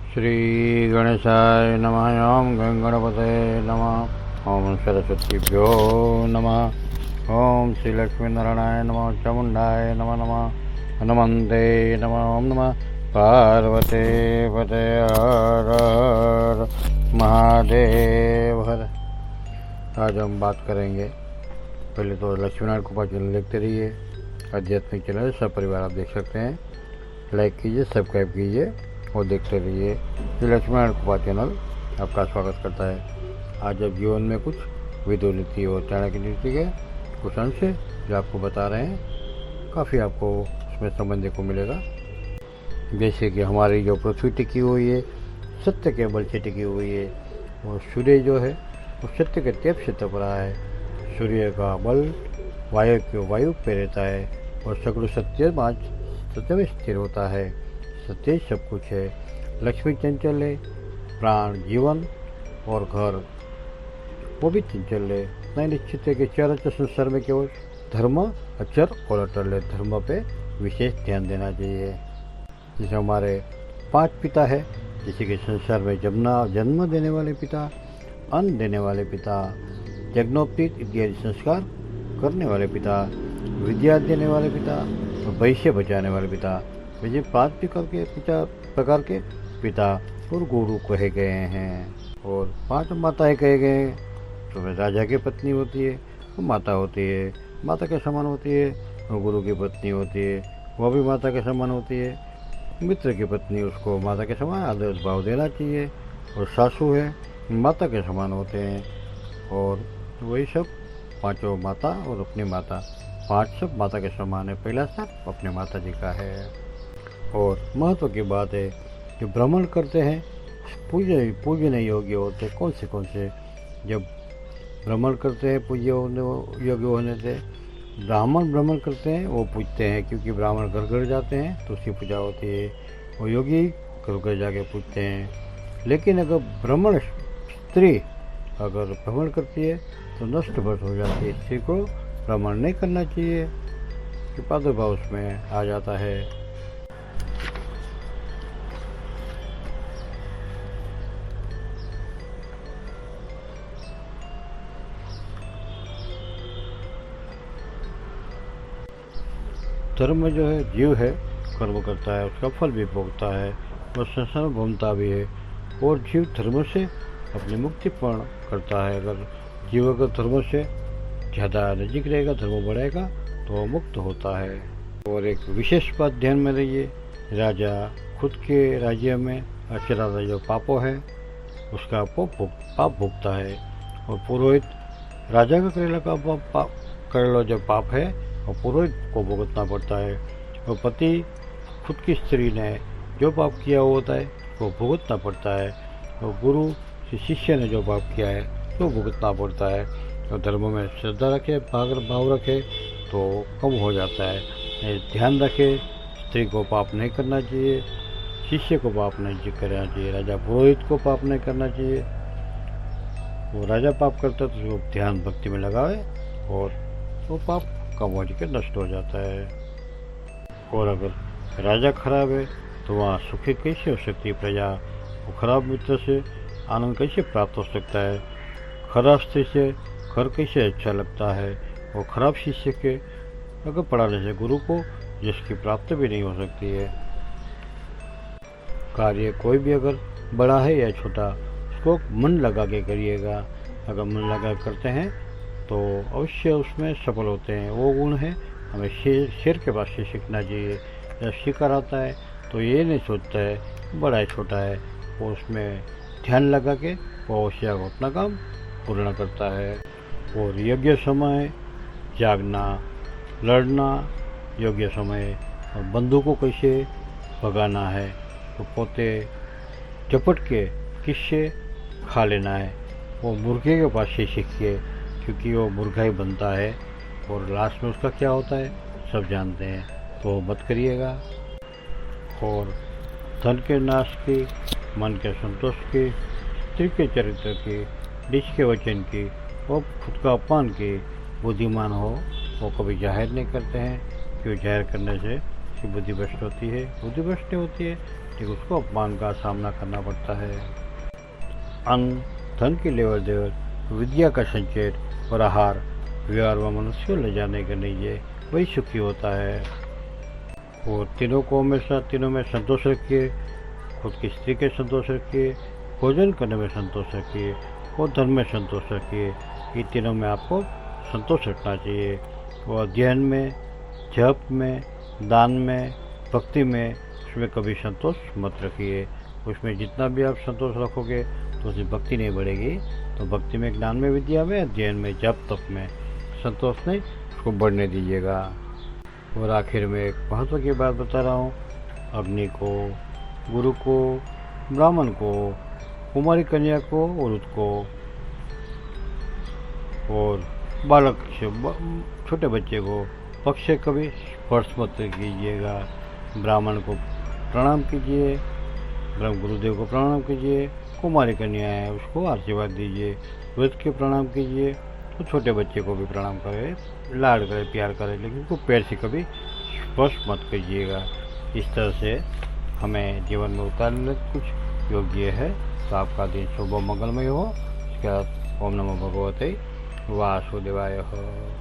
श्री गणेशाय नमः। ओम गणपते नमः। ओम सरस्वतीभ्यो नमः। ओम श्री लक्ष्मी नारायणाय नमः। चामुंडाय नमः नमः। हनुमंते नमः। ओम नमः पार्वते पते हर हर महादेव हर। आज हम बात करेंगे, पहले तो लक्ष्मीनारायण कृपा चैनल देखते रहिए, आध्यात्मिक चैनल सब परिवार आप देख सकते हैं। लाइक कीजिए, सब्सक्राइब कीजिए और देखते रहिए। ये लक्ष्मीनारायण कृपा चैनल आपका स्वागत करता है। आज अब जीवन में कुछ विदुर नीति और चाणक्य नीति के कुछ अंश जो आपको बता रहे हैं, काफ़ी आपको उसमें समझने को मिलेगा। जैसे कि हमारी जो पृथ्वी टिकी हुई है सत्य के बल से टिकी हुई है, और सूर्य जो है वो सत्य के तेज से तप रहा है। सूर्य का बल वायु पे रहता है और सगुण सत्य में स्थिर होता है। सत्य सब कुछ है। लक्ष्मी चंचल है, प्राण जीवन और घर वो भी चंचल है। नहीं निश्चित है कि चार संसार में केवल धर्म अचर और अटल है। धर्म पे विशेष ध्यान देना चाहिए। जैसे हमारे 5 पिता है, जैसे कि संसार में जन्म देने वाले पिता, अन्न देने वाले पिता, यज्ञोपवीत इत्यादि संस्कार करने वाले पिता, विद्या देने वाले पिता और भविष्य बचाने वाले पिता, वैसे 5 प्रकार के पिता और गुरु कहे गए हैं। और 5 माताएं कहे गए हैं। तो राजा की पत्नी होती है वो माता होती है, माता के समान होती है। और गुरु की पत्नी होती है वह भी माता के समान होती है। मित्र की पत्नी उसको माता के समान आदर भाव देना चाहिए। और सासू है माता के समान होते हैं। और वही सब 5 माता और अपनी माता, 5 सब माता के समान है। पहला स्थान अपने माता जी का है। और महत्व की बात है, जो भ्रमण करते हैं पूजने योग्य होते हैं। कौन से जब भ्रमण करते हैं पूज्य योग्य होने से, ब्राह्मण भ्रमण करते हैं वो पूजते हैं, क्योंकि ब्राह्मण घर घर जाते हैं तो उसकी पूजा होती है। वो योगी घर घर जाके पूजते हैं। लेकिन अगर स्त्री अगर भ्रमण करती है तो नष्ट भ्रष्ट हो जाती है। स्त्री को भ्रमण नहीं करना चाहिए, कि प्रादुर्भाव उसमें आ जाता है। धर्म जो है, जीव है कर्म करता है, उसका फल भी भोगता है और संसार में घूमता भी है। और जीव धर्म से अपनी मुक्ति पूर्ण करता है। अगर जीव अगर धर्म से ज़्यादा नजीक रहेगा, धर्म बढ़ाएगा तो वह मुक्त होता है। और एक विशेष बात ध्यान में रहिए, राजा खुद के राज्य में अचरादा जो पापों है उसका पाप भोगता है। और पुरोहित राजा का करेला जो पाप है और पुरोहित को भुगतना पड़ता है। और पति खुद की स्त्री ने जो पाप किया होता है वो भुगतना पड़ता है। और गुरु शिष्य ने जो पाप किया है वो भुगतना पड़ता है। और धर्म में श्रद्धा रखे, भाव रखे तो कम हो जाता है। ध्यान रखे, स्त्री को पाप नहीं करना चाहिए, शिष्य को पाप नहीं करना चाहिए, राजा पुरोहित को पाप नहीं करना चाहिए। वो राजा पाप करता तो उसको ध्यान भक्ति में लगावे और वो पाप कम हो के नष्ट हो जाता है। और अगर राजा खराब है तो वहाँ सुखी कैसे हो सकती है प्रजा? वो खराब मित्र से आनंद कैसे प्राप्त हो सकता है? खराब स्त्री से घर कैसे अच्छा लगता है? और खराब शिष्य के अगर पढ़ाने से गुरु को जिसकी प्राप्ति भी नहीं हो सकती है। कार्य कोई भी अगर बड़ा है या छोटा, उसको मन लगा के करिएगा। अगर मन लगा करते हैं तो अवश्य उसमें सफल होते हैं। वो गुण है हमें शेर के पास से सीखना चाहिए। जब शिकार आता है तो ये नहीं सोचता है बड़ा है छोटा है, वो उसमें ध्यान लगा के वो अवश्य अपना काम पूर्ण करता है। और योग्य समय जागना, लड़ना योग्य समय, और बंदूक को कैसे भगाना है तो पोते झपट के किससे खा लेना है वो मुर्गे के पास से सीखिए, क्योंकि वो मुर्गा ही बनता है और लास्ट में उसका क्या होता है सब जानते हैं। तो मत करिएगा। और धन के नाश की, मन के संतोष की, स्त्री के चरित्र की, निज के वचन की और खुद का अपमान की बुद्धिमान हो वो कभी जाहिर नहीं करते हैं, क्यों जाहिर करने से बुद्धि भ्रष्ट होती है। बुद्धि भ्रष्ट होती है लेकिन उसको अपमान का सामना करना पड़ता है। अन्न, धन की लेवल देवल, विद्या का संचय और आहार, व्यवहार व मनुष्य को ले जाने के लिए वही सुखी होता है। और तीनों को हमेशा तीनों में संतोष रखिए। खुद की स्त्री के संतोष रखिए, भोजन करने में संतोष रखिए और धर्म में संतोष रखिए। ये तीनों में आपको संतोष रखना चाहिए। और अध्ययन में, जप में, दान में, भक्ति में, उसमें कभी संतोष मत रखिए। उसमें जितना भी आप संतोष रखोगे तो उसमें भक्ति नहीं बढ़ेगी। तो भक्ति में, ज्ञान में, विद्या में, अध्ययन में, जप तप में संतोष नहीं, उसको बढ़ने दीजिएगा। और आखिर में एक महत्व की बात बता रहा हूँ। अग्नि को, गुरु को, ब्राह्मण को, कुमारी कन्या को, औरत को और बालक से छोटे बच्चे को पक्ष से कभी स्पर्श मत कीजिएगा। ब्राह्मण को प्रणाम कीजिए, ब्रह्म गुरुदेव को प्रणाम कीजिए, कुमारी कन्या है उसको आशीर्वाद दीजिए, वृद्ध के प्रणाम कीजिए, तो छोटे बच्चे को भी प्रणाम करें, लाड करें, प्यार करें, लेकिन उसको पैर से कभी स्पर्श मत कीजिएगा। इस तरह से हमें जीवन में उतारने कुछ योग्य है। तो आपका दिन शुभ मंगलमय हो। इसके बाद ओम नमो भगवते वासुदेवाय हो।